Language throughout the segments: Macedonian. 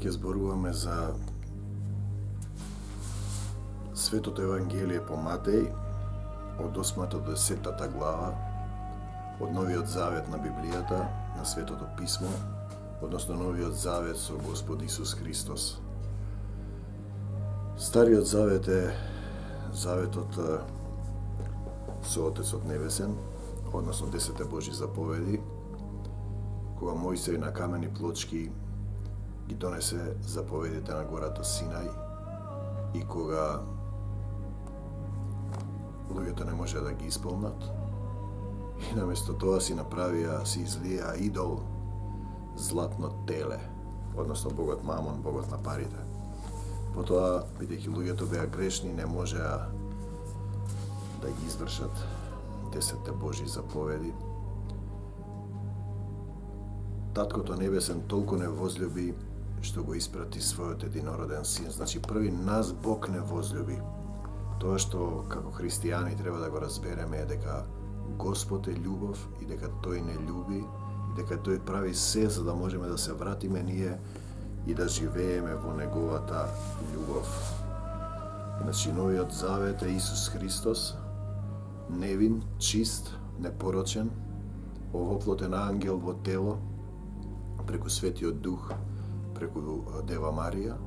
ќе зборуваме за Светото Евангелие по Матеј, од 8 до 10 глава, од Новиот Завет на Библијата, на Светото Писмо, односно Новиот Завет со Господ Исус Христос. Стариот Завет е Заветот со Отецот Небесен, односно 10 Божји заповеди, кога Мојсей на камени плочки ги донесе заповедите на гората Синај и кога луѓето не можеа да ги исполнат и наместо тоа си излија идол златно теле, односно богот Мамон, богот на парите. Потоа, бидејќи луѓето беа грешни, не можеа да ги извршат 10 Божји заповеди. Таткото Небесен толку не возлюби што го испрати својот единороден син. Значи, први нас Бог не возлюби. Тоа што како христијани треба да го разбереме е дека Господ е љубов и дека Тој не љуби и дека Тој прави се за да можеме да се вратиме ние и да живееме во Неговата љубов. Значи, Новиот Завет е Исус Христос, невин, чист, непорочен, овоплотен ангел во тело, преку Светиот Дух, преку Дева Марија,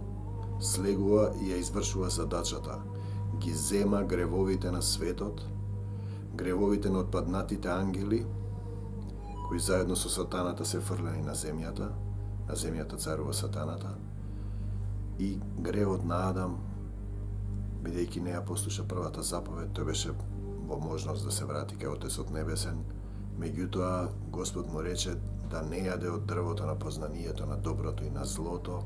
слегува и ја извршува задачата. Ги зема гревовите на светот, гревовите на отпаднатите ангели, кои заедно со сатаната се фрлени на земјата царува сатаната, и гревот на Адам, бидејќи не ја послуша првата заповед, тој беше во можност да се врати кај Отецот Небесен. Меѓутоа, Господ му рече да не јаде од дрвото на познанието на доброто и на злото,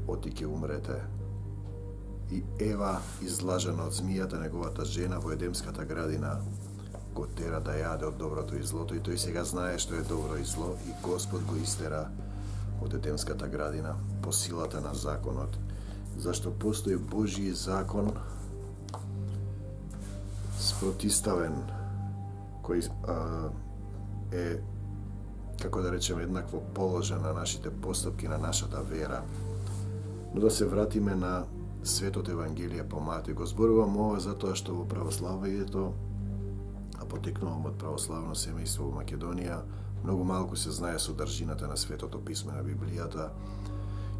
оти ќе умрете. И Ева, излажена од змијата, неговата жена, во Едемската градина, го тера да јаде од доброто и злото, и тој сега знае што е добро и зло, и Господ го истера од Едемската градина по силата на законот. Зашто постои Божји закон спротиставен, кој е, како да речеме, еднакво положен на нашите постапки, на нашата вера. Но да се вратиме на Светото Евангелие по Матеј. Го зборувам ова затоа што во православието, а потекнувам од православно семејство во Македонија, многу малку се знае содржината на Светото Писмо на Библијата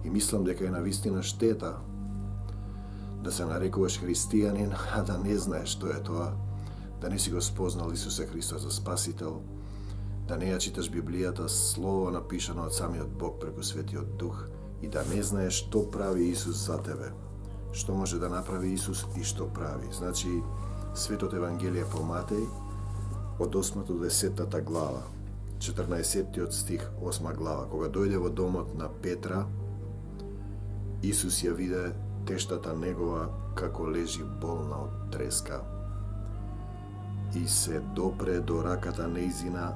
и мислам дека е навистина штета да се нарекуваш христијанин, а да не знаеш што е тоа, да не си го спознал Исуса Христос за Спасител, да не ја читаш Библијата, слово напишано од самиот Бог преку Светиот Дух, и да не знаеш што прави Исус за тебе, што може да направи Исус и што прави. Значи, Светото Евангелие по Матеј, од 8 до 10 глава, 14 стих, 8 глава, кога дојде во домот на Петра, Исус ја виде тештата негова како лежи болна од треска и се допре до раката нејзина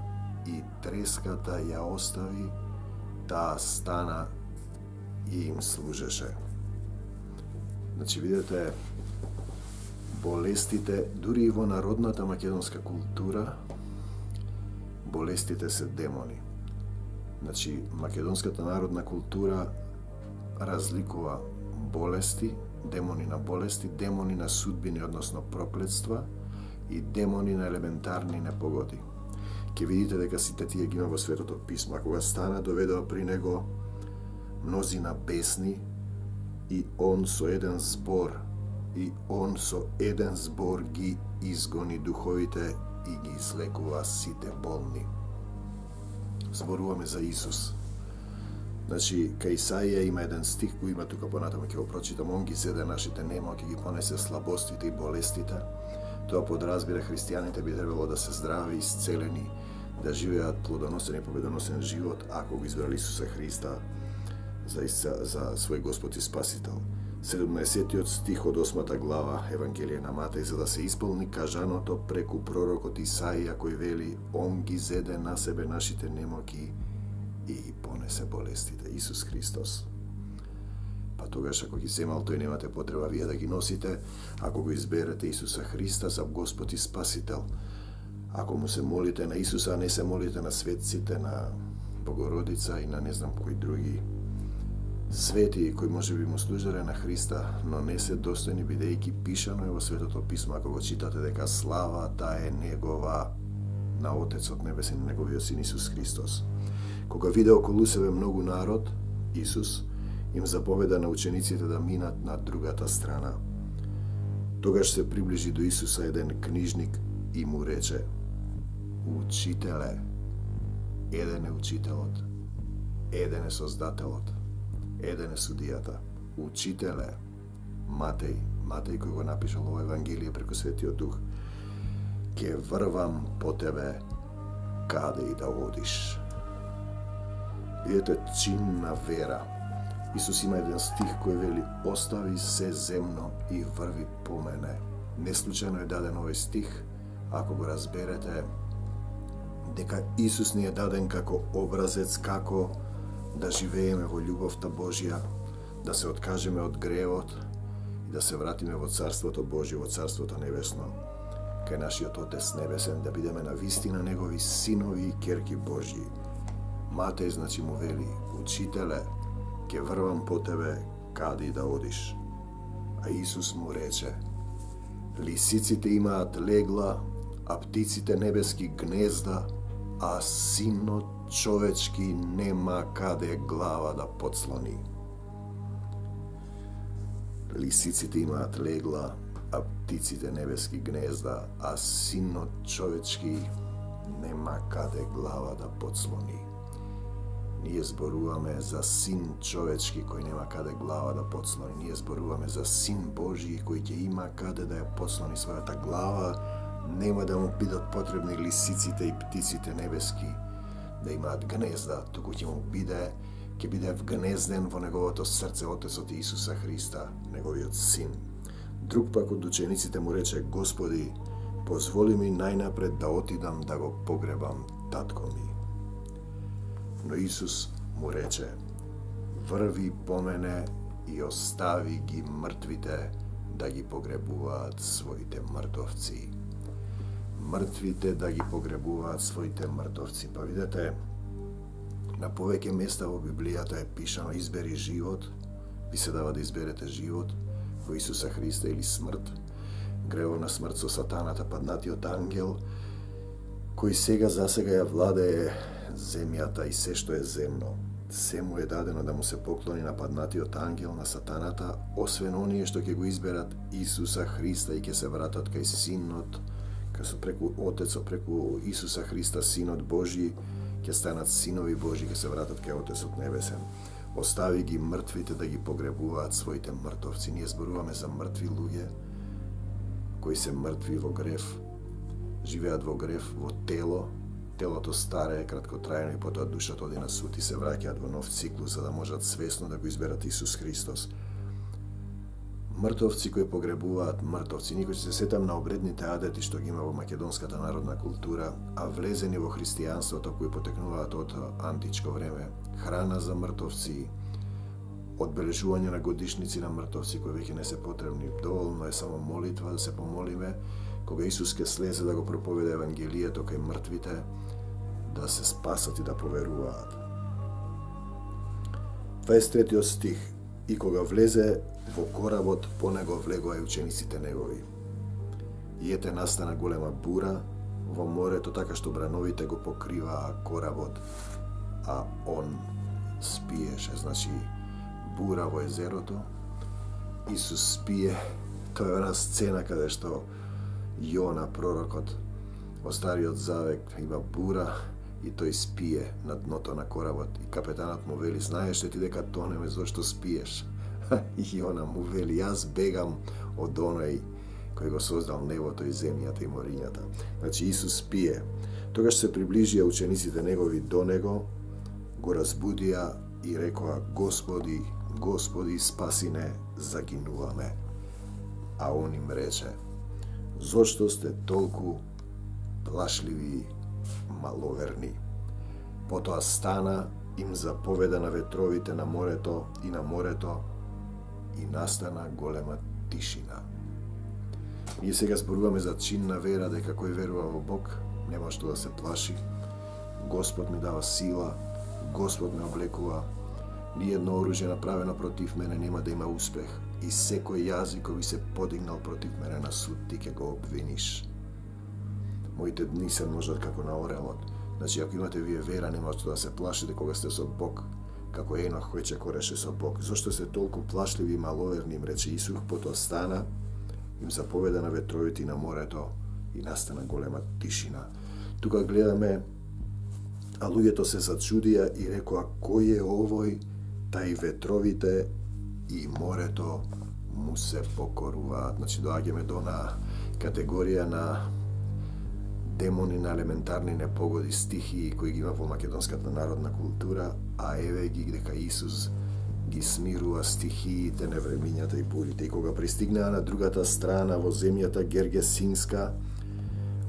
и треската ја остави, таа стана и им служеше. Значи, видите, болестите, дури и во народната македонска култура, болестите се демони. Значи, македонската народна култура разликува болести, демони на болести, демони на судбини, односно проклетства, и демони на елементарни непогоди. Ке видите дека сите тие ги има во Светото Писмо. Кога стана, доведува при него мнозина бесни и он со еден збор ги изгони духовите и ги излекува сите болни. Зборуваме за Исус. Значи, кај Исаија има еден стих, кој има тука понатаму, ќе го прочитам. Он ги зеде нашите немоки, ги понесе слабостите и болестите. Тоа подразбира христијаните би требало да се здрави, исцелени, да живеат плодоносен и победоносен живот, ако го избрали Исуса Христа за свој Господ и Спасител. 17 стих од 8 глава Евангелие на Матеј, за да се исполни кажаното преку пророкот Исаија, кој вели: Он ги зеде на себе нашите немоки и ги понесе болестите. Исус Христос. Па тогаш, ако ги земал тој, немате потреба вие да ги носите, ако го изберете Исуса Христа за Господ и Спасител. Ако му се молите на Исуса, а не се молите на светците, на Богородица и на не знам кои други Свети кои може би му служеле на Христа, но не се достојни, бидејќи пишано е во Светото Писмо, ако го читате, дека славата е негова на Отецот Небесен и неговиот Син Исус Христос. Кога виде околу себе многу народ, Исус им заповеда на учениците да минат на другата страна. Тогаш се приближи до Исуса еден книжник и му рече: Учителе, еден е учителот, еден е создателот, еден е судијата. Учителе, Матеј кој го напишал ово Евангелие преку Светиот Дух, ке врвам по тебе каде и да одиш. Видете, чин на вера. Исус има еден стих кој вели: остави се земно и врви по мене. Не случајно е даден овој стих, ако го разберете, дека Исус ни е даден како образец како да живееме во љубовта Божја, да се откажеме од гревот и да се вратиме во Царството Божјо, во Царството Небесно, кај нашиот Отец Небесен, да бидеме на вистина Негови синови и ќерки Божји. Матеј, значи, му вели: Учителе, ке врвам по тебе каде и да одиш. А Исус му рече: Лисиците имаат легла, а птиците небески гнезда, а Синот човечки нема каде глава да подслони. Лисиците имаат легла, а птиците небески гнезда, а Синот човечки нема каде глава да подслони. Ние зборуваме за Син човечки кој нема каде глава да подслони. Ние зборуваме за Син Божи кој ќе има каде да ја подслони својата глава. Нема да му бидат потребни лисиците и птиците небески да имаат гнезда, туку ќе биде вгнезден во неговото срце Отецот Исуса Христа, неговиот Син. Друг пак од учениците му рече: Господи, позволи ми најнапред да отидам да го погребам татко ми. Но Исус му рече: Врви по мене и остави ги мртвите да ги погребуваат своите мртовци. Мртвите да ги погребуваат своите мртовци. Па видете, на повеќе места во Библијата е пишано: избери живот, ви се дава да изберете живот во Исуса Христа или смрт. Гревовна смрт со сатаната, паднатиот ангел, кој засега ја владее земјата и се што е земно. Се му е дадено да му се поклони на паднатиот ангел, на сатаната, освен оние што ќе го изберат Исуса Христа и ќе се вратат кај Синот, кај преку Отецот, преку Исуса Христа, Синот Божи, ќе станат синови Божи, ќе се вратат кај Отецот Небесен. Остави ги мртвите да ги погребуваат своите мртовци. Ние зборуваме за мртви луѓе кои се мртви во грев, живеат во грев, во тело. Телото старе е краткотрајно и потоа душата оди на суд и се враќаат во нов циклус за да можат свесно да го изберат Исус Христос. Мртовци кои погребуваат мртовци. Никој се сетам на обредните адети што ги има во македонската народна култура, а влезени во христијанството кои потекнуваат од античко време. Храна за мртовци, одбележување на годишници на мртовци кои веќе не се потребни. Доволно е само молитва да се помолиме кога Исус ке слезе да го проповеда Евангелието кај мртвите, да се спасат и да поверуваат. 23 стих. И кога влезе во коработ, по него влегоа и учениците негови. И ете настана голема бура во морето, така што брановите го покриваа коработ, а он спиеше. Значи, бура во езерото, Исус спие. Тоа е една сцена каде што Јона, пророкот, во Стариот Завет, има бура и тој спие на дното на коработ. И капетанот му вели: знаеш ли ти дека тонеме, зошто спиеш? И Јона му вели: јас бегам од оној кој го создал небото и земјата и морињата. Значи Исус спие. Тогаш се приближија учениците негови до него, го разбудија и рекоа: Господи, Господи, спаси не, загинуваме. А он им рече: зошто сте толку плашливи и маловерни? Потоа стана, им заповеда на ветровите на морето и настана голема тишина. Ние сега зборуваме за чин на вера, дека кој верува во Бог нема што да се плаши. Господ ми дава сила, Господ ме облекува, Ниедно оружје направено против мене нема да има успех. И секој јазик кој се подигнал против мене на суд, ти ќе го обвиниш. Моите дни се множат како на орелот. Значи, ако имате вие вера, нема да се плашите кога сте со Бог, како Енох кој че кореше со Бог. Зошто се толку плашливи и маловерни, им рече Исус, потоа стана, им заповеда на ветровите и на морето и настана голема тишина. Тука гледаме, а луѓето се зачудија и рекоа, кој е овој, тај ветровите и морето му се покоруваат. Значи, доаѓаме до на категорија на демони, на елементарни непогоди, стихии кои ги има во македонската народна култура, а еве ги дека Исус ги смирува стихиите, невремињата и бурите. И кога пристигнаа на другата страна во земјата Гергесинска,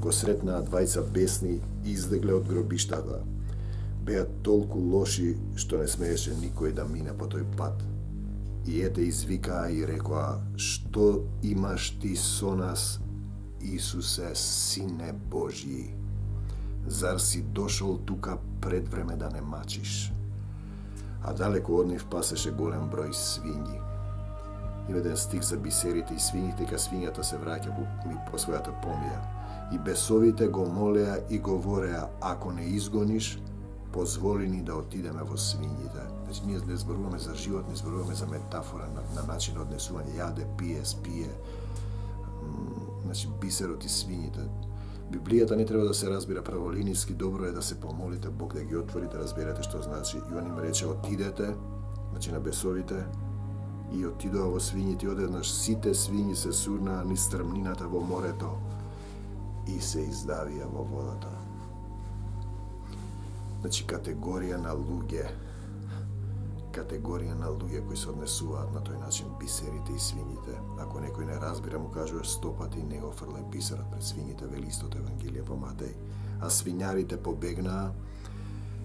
го сретнаа двајца бесни излегле од гробиштата. Беа толку лоши што не смееше никој да мине по тој пат. И ете извикаа и рекоа, што имаш ти со нас, Исусе, Сине Божји? Зар си дошол тука пред време да не мачиш? А далеко од нив пасеше голем број свињи. Има еден стих за бисерите и свињите, дека свињата се враќа по својата помија. И бесовите го молеа и говореа, ако не изгониш, позволи ни да отидеме во свињите. Значи, ние не зборуваме за живот, не зборуваме за метафора, на начин на однесување, јаде, пие, спие. Значи, бисерот и свињите. Библијата не треба да се разбира праволиниски, добро е да се помолите Бог да ги отвори, да разберете што значи. И он им рече, отидете, значи на бесовите, и отидоа во свињите, и одеднаш сите свињи се сурнаа низ стрмнината во морето и се издавија во водата. Значи, категорија на луѓе кои се однесуваат на тој начин, бисерите и свињите. Ако некој не разбира, му кажуваш 100 пати, не го фрлај бисерот пред свињите, вели истото Евангелие по Матеј. А свињарите побегнаа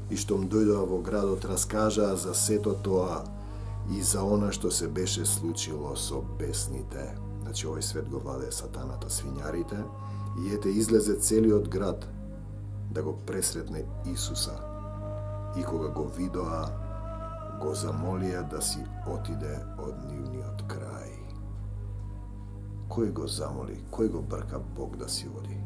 и штом дојдоа во градот, раскажаа за сето тоа и за она што се беше случило со бесните. Значи, овој свет го владее сатаната, свињарите, и ете излезе целиот град да го пресретне Исуса. И кога го видоа, го замолија да си отиде од нивниот крај. Кој го замоли? Кој го брка Бог да си оди?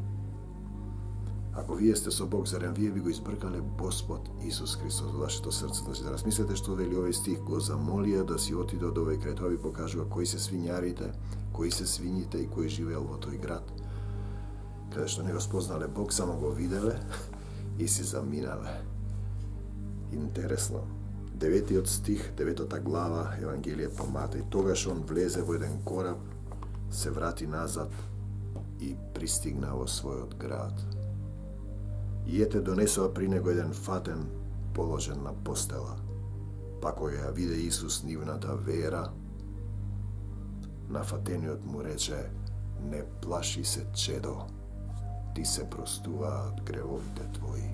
Ако вие сте со Бог, зарем вие би го избркале Господ Исус Христос во вашето срце? Значи, да размислете што вели овој стих, го замолија да си отиде од овој крај. Тоа ви покажува кои се свињарите, кои се свињите и кој живеел во тој град. Каде што не го спознале Бог, само го виделе и си заминале. Интересно. 9 стих, 9 глава, Евангелие по Матеј. Тогаш он влезе во еден кораб, се врати назад и пристигна во својот град. И ете донесоа при него еден фатен положен на постела. Па кога ја виде Исус нивната вера, на фатениот му рече, не плаши се, чедо, ти се простуваат гревовите твои.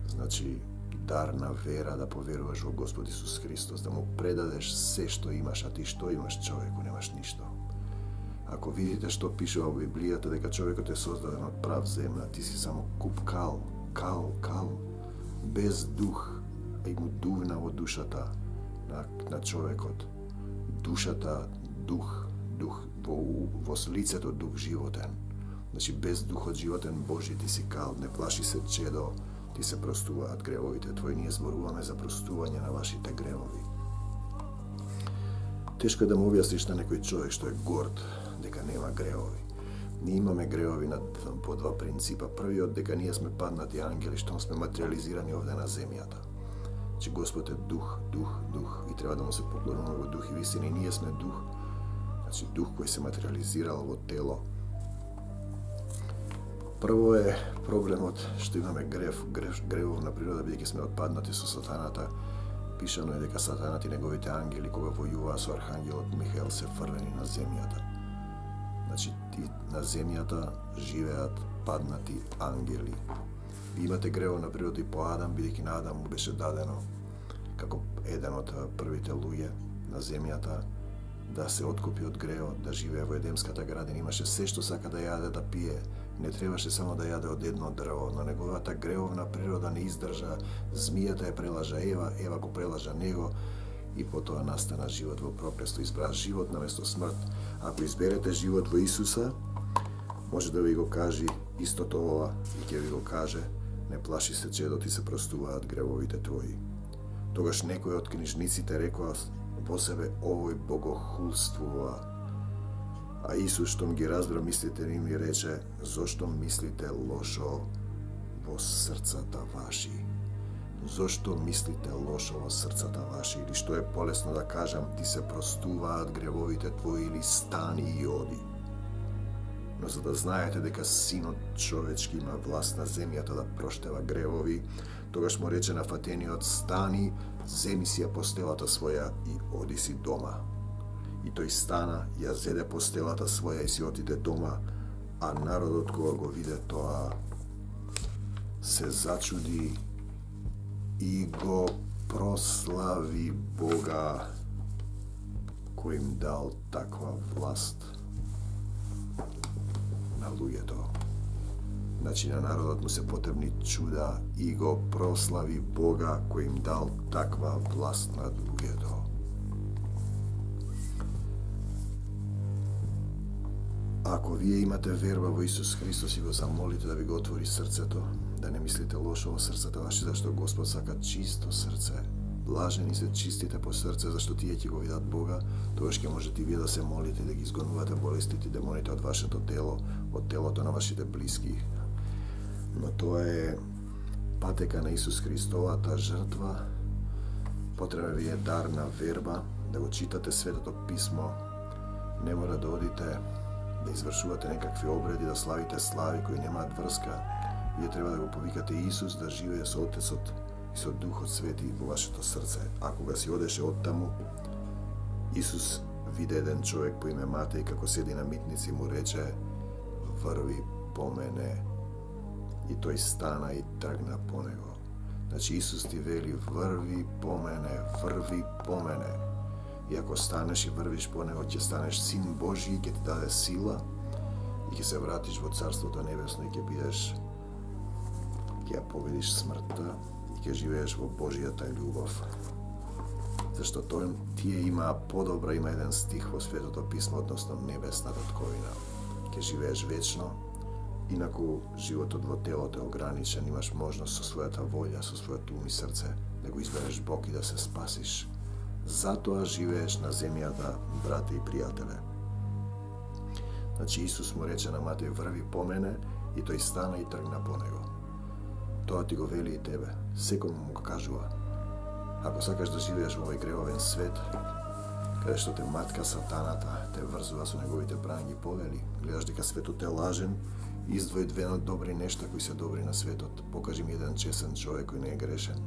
Значи, дар на вера да поверуваш во Господ Исус Христос, да му предадеш се што имаш, а ти што имаш, човеку, немаш ништо. Ако видите што пише во Библијата, дека човекот е создаден од прав земја, ти си само куп кал, без дух, и му дувна во душата на човекот. Душата, дух, во лицето дух животен. Значи, без духот животен Божи ти си кал, не плаши се, чедо, ти се простуваат гревовите твои. Ние зборуваме за простување на вашите гревови. Тешко е да му објасниш на некој човек што е горд, дека нема гревови. Ние имаме гревови по два принципа. Првиот, дека ние сме паднати ангели, што сме материализирани овде на земјата. Че Господ е дух и треба да му се поклонуваме во дух и вистина. И ние сме дух, значи дух кој се материализирал во тело. Прво е проблемот што имаме гревовна природа, бидејќи сме отпаднати со сатаната. Пишано е дека сатанат и неговите ангели, кога војуваа со архангелот Михаел, се фрлени на земјата. Значи, на земјата живеат паднати ангели. Ви имате гревовна природа и по Адам, бидејќи на Адам му беше дадено, како еден од првите луѓе на земјата, да се откупи од гревот, да живее во Едемската градина. Имаше се што сака да јаде, да пие, не требаше само да јаде од едно дрво, но неговата гревовна природа не издржа. Змијата ја прелажа Ева, Ева го прелажа него и потоа настана живот во проклество. Избра живот наместо смрт. Ако изберете живот во Исуса, може да ви го кажи истото ова и ќе ви го каже: не плаши се, чедо, ти се простуваат гревовите твои. Тогаш некој од книжниците рекоа во себе: овој богохулствува. А Исус, штом ги разбра мислите им, ми рече: зошто мислите лошо во срцата ваши? Зошто мислите лошо во срцата ваши? Или што е полесно да кажам: ти се простуваат гревовите твои, или стани и оди? Но за да знаете дека Синот човечки има власт на земјата да проштева гревови, тогаш му рече на фатениот: стани, земи си ја постелата своја и оди си дома. И тој стана, ја зеде постелата своја и си отиде дома, а народот кога го виде тоа се зачуди и го прослави Бога кој им дал таква власт на луѓето. Значи на народот му се потребни чуда и го прослави Бога кој им дал таква власт над луѓето. Ако вие имате верба во Исус Христос и го замолите да ви го отвори срцето, да не мислите лошо во срцата ваши, зашто Господ сака чисто срце. Блажени се чистите по срце, зашто тие ќе го видат Бога, тогаш ќе можете и вие да се молите да ги изгонувате болестите и демоните од вашето тело, од телото на вашите блиски. Но тоа е патека на Исус Христовата жртва. Потребен ви е дар на верба, да го читате Светото Писмо. Не мора да одите да извршувате некакви обреди, да славите слави кои немаат врска. Вие треба да го повикате Исус да живее со Отецот и со Духот Свети во вашето срце. А кога си одеше од таму, Исус виде еден човек по име Матеј како седи на митници и му рече: врви по мене. И тој стана и тргна по него. Значи Исус ти вели: врви по мене, врви по мене. И ако станеш и врвиш по него, ќе станеш Син Божи, ќе ти даде сила и ќе се вратиш во Царството Небесно и ќе бидеш, ќе ја победиш смртта и ќе живееш во Божијата љубов. Зашто тие имаа подобра, има еден стих во Светото Писмо, односно небесна татковина. Ќе живееш вечно, инаку животот во телото е ограничен, имаш можност со својата волја, со својот ум и срце да го избереш Бог и да се спасиш. Затоа живееш на земјата, брате и пријателе. Значи Исус му рече на Матеј: врви по мене, и тој стана и тргна по него. Тоа ти го вели и тебе, секој му го кажува. Ако сакаш да живееш во овој гревовен свет, каде што те матка сатаната, те врзува со неговите бранги повели, гледаш дека светот е лажен, издвои две добри нешта кои се добри на светот, покажи ми еден чесен човек кој не е грешен.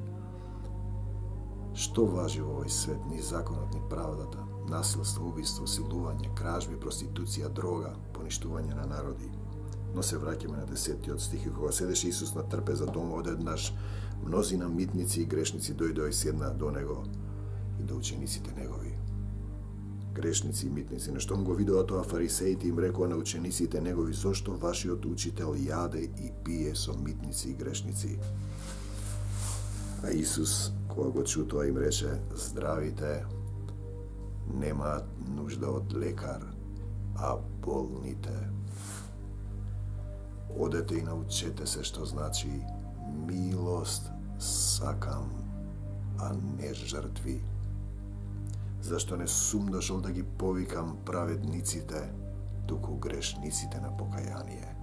Што важи во овој свет? Ни законот, ни правдата, насилство, убиство, силување, кражби, проституција, дрога, поништување на народи. Но се враќаме на 10-тиот стих, и кога седеше Исус на трпеза дома, одеднаш мнозина митници и грешници дојдоа и седнаа до него и до учениците негови. Грешници и митници, наштом го видоа тоа, фарисеите им рекоа на учениците негови: зошто вашиот учител јаде и пие со митници и грешници? А Исус, кога го чу тоа, им рече: здравите немаат нужда од лекар, а болните. Одете и научете се што значи милост сакам, а не жртви. Зашто не сум дошол да ги повикам праведниците, туку грешниците на покаяние.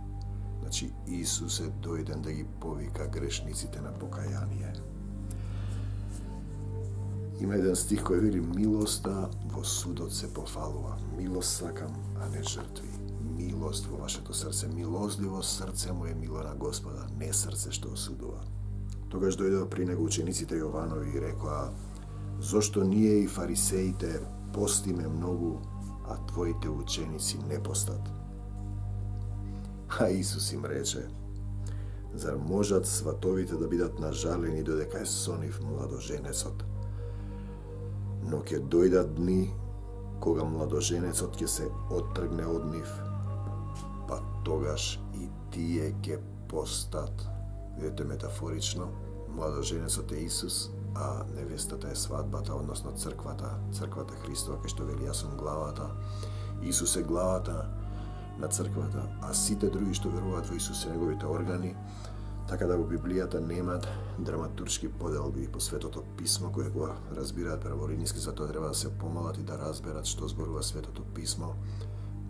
Значи Исус е дојден да ги повика грешниците на покаяние. Има еден стих кој вели: милоста во судот се пофалува. Милост сакам, а не жртви. Милост во вашето срце. Милозливо срце му е мило на Господа, не срце што осудува. Тогаш дојдоа при него учениците Јованови и рекоа: зошто ние и фарисеите постиме многу, а твоите ученици не постат? А Исус им рече: зар можат сватовите да бидат нажалени додека е со нив младоженецот? Но ќе дојдат дни кога младоженецот ќе се оттргне од нив, па тогаш и тие ќе постат. Видите, метафорично, младоженецот е Исус, а невестата е свадбата, односно црквата. Црквата Христова, кај што вели јас сум главата. Исус е главата на црквата, а сите други што веруваат во Исус се неговите органи. Така да во Библијата немаат драматуршки поделби по Светото Писмо, кои го разбираат праворински, затоа треба да се помалат и да разберат што зборува Светото Писмо.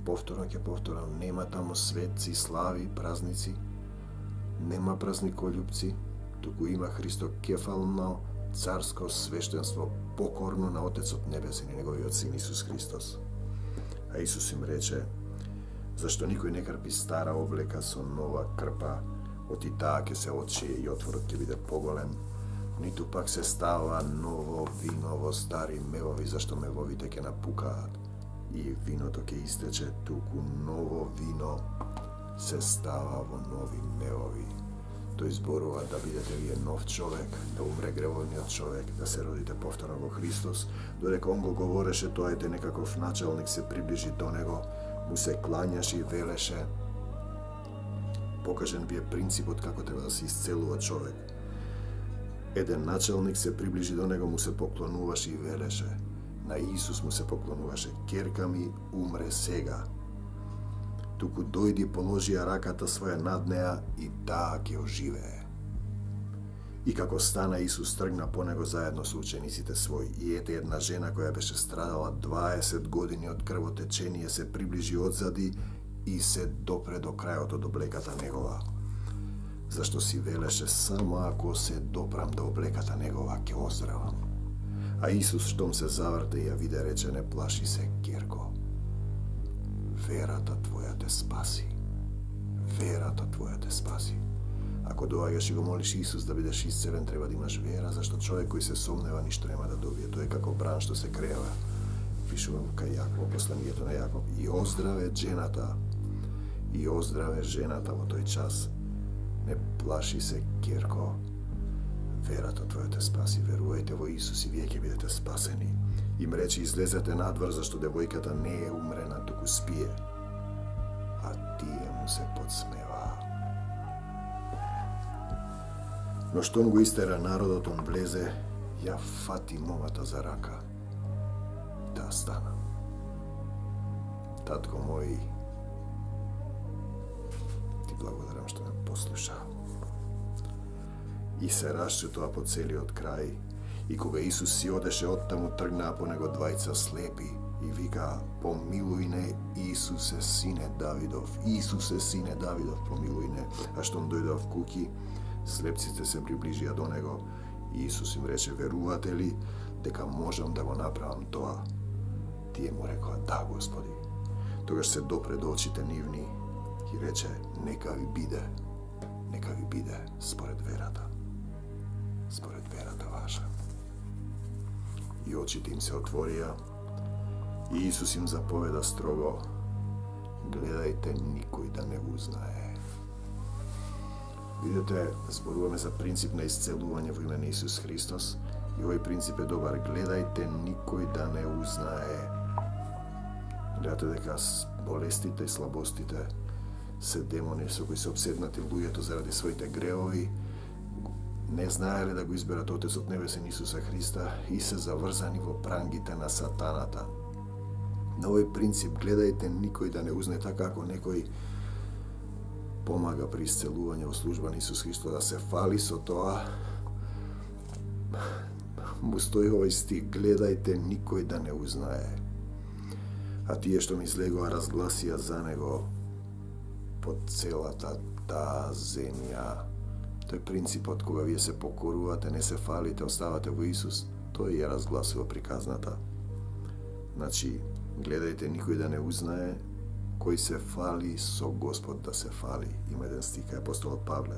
Повторно ќе повторам, нема таму светци, слави, празници, нема празниколюбци, туку има Христокефално царско свештенство, покорно на Отецот Небесен и неговиот Син Исус Христос. А Исус им рече, зашто никој не крпи стара облека со нова крпа, оти таа ќе се отшие и отворот ќе биде поголем, ниту пак се става ново вино во стари мевови, зашто мевовите ќе напукаат и виното ќе истече, туку ново вино се става во нови мевови. Тој зборува да бидете вие нов човек, да умре гревовниот човек, да се родите повторно во Христос. Додека он го говореше, тоа ете некаков началник се приближи до него, му се клањаше и велеше, покажен ви е принципот како треба да се исцелува човек. Еден началник се приближи до него, му се поклонуваше и велеше. На Исус му се поклонуваше. Керка ми умре сега. Туку дојди, положија раката своја над неа и таа ќе оживее. И како стана, Исус тргна по него заедно со учениците своји. И ете една жена која беше страдала 20 години од крвотечение се приближи одзади и се допре до крајот од облеката негова. Зашто си велеше, само ако се допрам до облеката негова, ќе оздравам. А Исус, штом се заврте и ја виде, рече, не плаши се, керко. Верата твоја те спаси. Верата твоја те спаси. Ако доаѓаш и го молиш Исус да бидеш исцелен, треба да имаш вера, зашто човек кој се сомнева ништо нема да добие. Тој е како бран што се крева. Пишувам кај Јаков, посланието на Јаков. И оздраве жената. И оздраве жената во тој час. Не плаши се, керко. Верата твоја те спаси. Верувајте во Исус и вие ќе бидете спасени. Им рече, излезете надвор, зашто девојката не е умрена, туку спие. А тие му се подсмеваа. Но штом го истера народот, он влезе, ја фати момата за рака. Таа стана. Татко мој, ти благодарам што ме послуша. И се расчутоа по целиот крај. И кога Исус си одеше оттаму, тргнаа по него двајца слепи и викаа, помилуј не, Исусе, сине Давидов, Исусе, сине Давидов, помилуј не. А штом дојдоа в куќи, слепците се приближија до него и Исус им рече, верувате ли дека можам да го направам тоа? Тие му рекоа, да, Господи. Тогаш се допре до очите нивни и рече, нека ви биде според верата ваша. И очите им се отворија и Исус им заповеда строго, гледајте никој да не узнае. Видете, зборуваме за принцип на исцелување во име на Исус Христос и овој принцип е добар. Гледајте никој да не узнае. Гледате дека болестите и слабостите се демони со кои се обседнати луѓето заради своите греови, не знаеле да го изберат Отецот Небесен Исуса Христа и се заврзани во прангите на сатаната. На овој принцип гледајте никој да не узнае, така ако некој помага при исцелување во служба на Исус Христос да се фали со тоа, му стои овој стих, гледајте никој да не узнае. А тие што ми излегоа разгласија за него под целата таа земја. Тој принципот, кога вие се покорувате, не се фалите, оставате во Исус, тој ја разгласува приказната. Значи, гледајте никој да не узнае, кој се фали со Господ да се фали. Има еден стих кај апостолот Павле.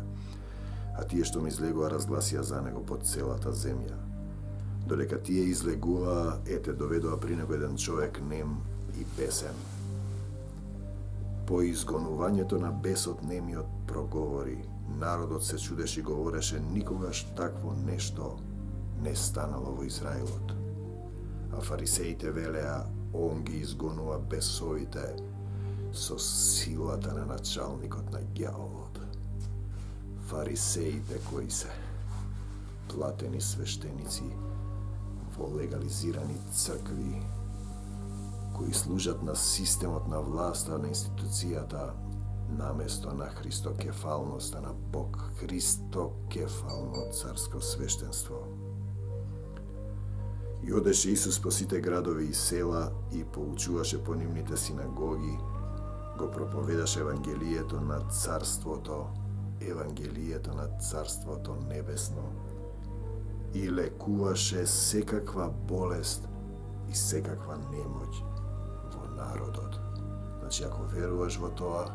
А тие што ми излегоа разгласија за него под целата земја. Додека тие излегуваа, ете, доведоа при него еден човек нем и бесен. По изгонувањето на бесот немиот проговори. Народот се чудеше и говореше, никогаш такво нешто не станало во Израилот. А фарисеите велеа, он ги изгонува бесовите со силата на началникот на ѓаволот. Фарисеите кои се платени свештеници во легализирани цркви, кои служат на системот на власта, на институцијата, наместо на христокефалноста на Бог, христокефално царско свештенство. И одеше Исус по сите градови и села и поучуваше по нивните синагоги, го проповедаше Евангелието на Царството небесно и лекуваше секаква болест и секаква немоќ во народот. Значи, ако веруваш во тоа,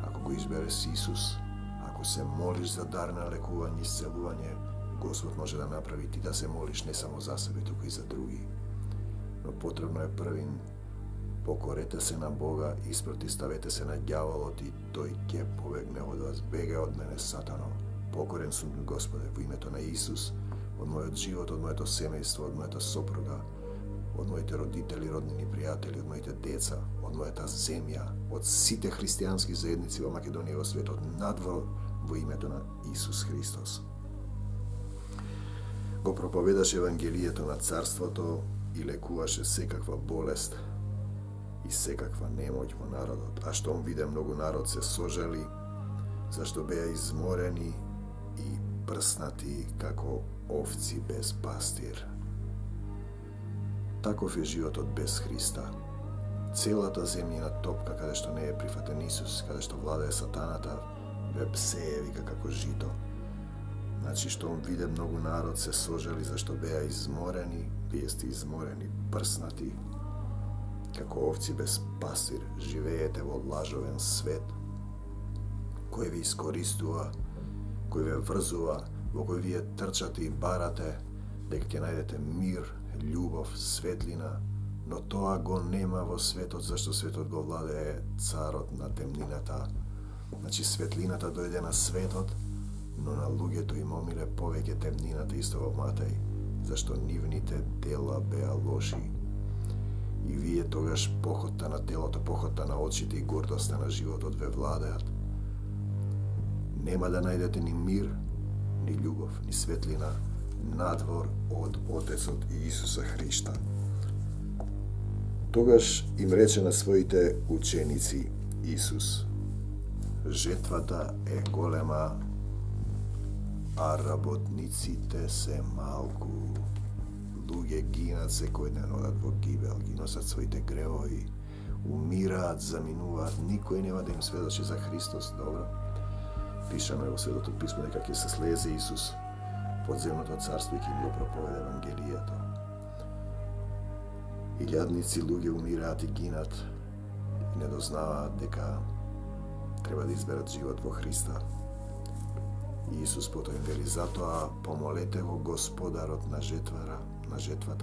ако го избереш Исус, ако се молиш за дар на лекување, исцелување, Господ може да направи ти да се молиш не само за себе, туку и за други. Но потребно е првин, покорете се на Бога, испротиставете се на ѓаволот и тој ќе побегне од вас. Бегај од мене, Сатано. Покорен сум, Господе, во името на Исус, од мојот живот, од моето семејство, од мојата сопруга, од моите родители, роднини, пријатели, од моите деца, од мојата земја, од сите христијански заедници во Македонија и во светот, надвор во името на Исус Христос. Го проповедаше Евангелието на Царството и лекуваше секаква болест и секаква немоќ во народот. А штом виде многу народ се сожали, зашто беа изморени и прснати како овци без пастир. Таков е животот без Христа. Целата земјина топка, каде што не е прифатен Исус, каде што владее сатаната, бе псее вика како жито. Значи, штом виде многу народ се сожали, зашто беа изморени, вие сте изморени, прснати, како овци без пастир, живеете во лажовен свет, кој ви искористува, кој ве врзува, во кој вие трчате и барате, дека ќе најдете мир, љубов, светлина, но тоа го нема во светот, зашто светот го владее царот на темнината. Значи, светлината дојде на светот, но на луѓето им омиле повеќе темнината, исто во Матеј, зашто нивните дела беа лоши. И вие тогаш похотта на телото, похотта на очите и гордоста на животот ве владеат. Нема да најдете ни мир, ни љубов, ни светлина надвор од Отецот и Исуса Христа. Тогаш им рече на своите ученици Исус: жетвата е голема, а работниците се малку. Луѓе гинат секој ден, одат во гибел, ги носат своите гревови, умираат, заминуваат, никој нема да им сведочи за Христос. Добро, пишано е во Светото писмо дека ќе се слезе Исус подземното царство и ќе им го проповеда Евангелието. Илјадници луѓе умираат и гинат и не дознаваат дека треба да изберат живот во Христа. И Исус потоа им вели: затоа помолете го Господарот на жетвата,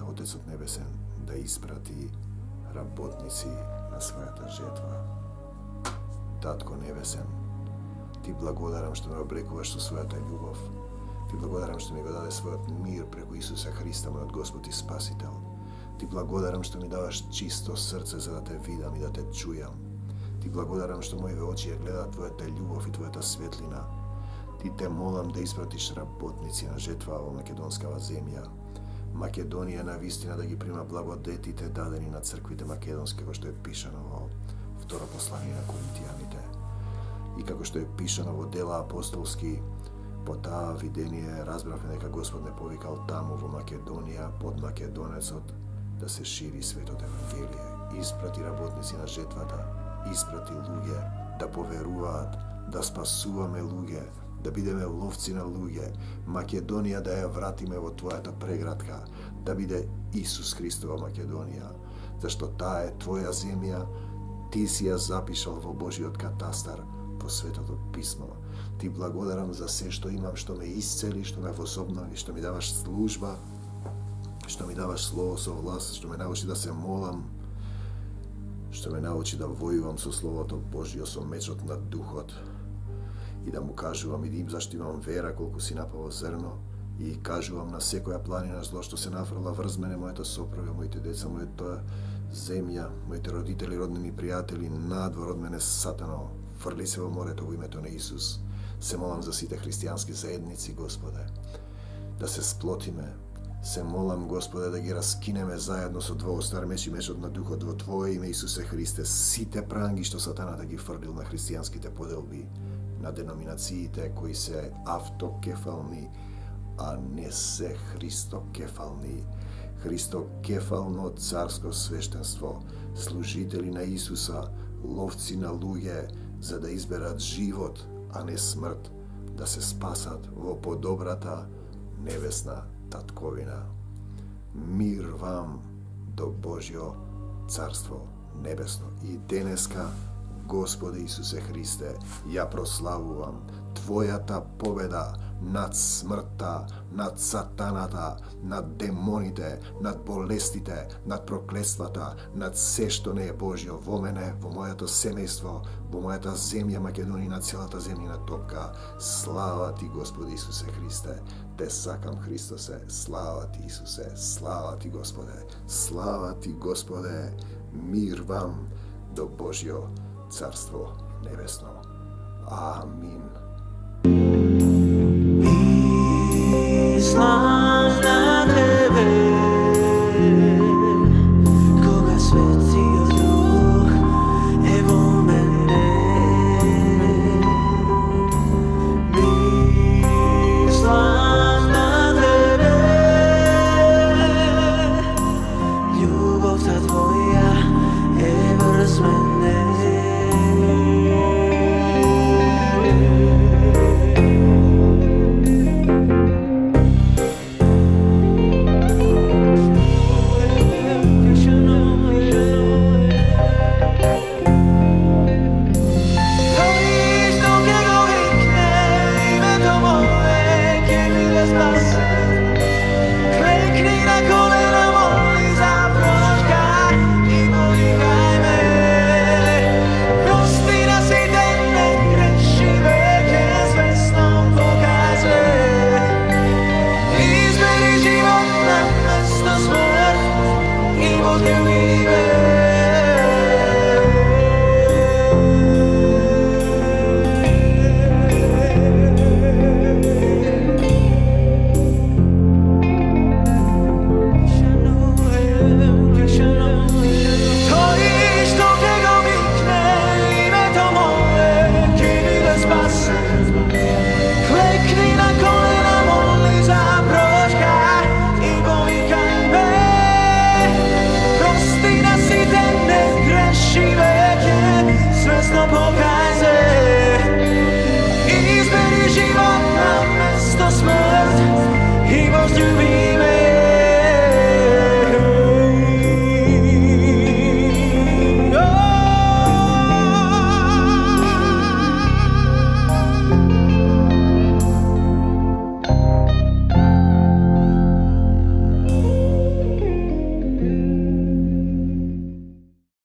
Отецот Небесен, да испрати работници на својата жетва. Татко Небесен, Ти благодарам што ме облекуваш со својата љубов. Ти благодарам што ми го даде својот мир преку Исуса Христа, мојот Господ и Спасител. Ти благодарам што ми даваш чисто срце за да те видам и да те чујам. Ти благодарам што моите очи ја гледаат Твојата љубов и Твојата светлина. Ти те молам да испратиш работници на жетва во македонскава земја. Македонија на вистина да ги прима благодетите дадени на црквите македонски, како што е пишано во второ послание на Коринтијаните. И како што е пишано во Дела апостолски, по таа видение разбравме дека Господ не повикал таму во Македонија под македонецот да се шири светот Евангелие. Испрати работници на жетвата, испрати луѓе да поверуваат, да спасуваме луѓе, да бидеме ловци на луѓе, Македонија да ја вратиме во Твојата преградка, да биде Исус Христова Македонија, зашто таа е Твоја земја, Ти си ја запишал во Божиот катастар, во Светото писмо. Ти благодарам за се што имам, што ме исцели, што ме возобнови, што ми даваш служба, што ми даваш слово со власт, што ме научи да се молам, што ме научи да војувам со Словото Божие, со мечот на Духот, и да му кажувам и да им зашто имам вера колку си напаво зрно, и кажувам на секоја планина зло што се нафрла врз мене, мојата сопруга, моите деца, земја, моите родители, роднини, пријатели, надвор од мене сатано, фрли се во морето во името на Исус. Се молам за сите христијански заедници, Господе, да се сплотиме. Се молам, Господе, да ги раскинеме заедно со двоостар меч и мечот на Духот во Твое име, Исусе Христе, сите пранги што сатаната ги фрлил на христијанските поделби, на деноминациите кои се автокефални, а не се христокефални. Христокефално царско свештенство, служители на Исуса, ловци на луѓе, за да изберат живот, а не смрт, да се спасат во подобрата небесна татковина. Мир вам до Божјо царство небесно. И денеска, Господе Исусе Христе, ја прославувам Твојата победа над смртта, над сатаната, над демоните, над болестите, над проклетствата, над се што не е Божјо во мене, во моето семејство, во мојата земја Македонија, на целата земјина топка. Слава Ти, Господи Исусе Христе, Те сакам, Христосе, слава Ти, Исусе, слава Ти, Господе, слава Ти, Господе, мир вам до Божјо царство небесно. Амин. Islam.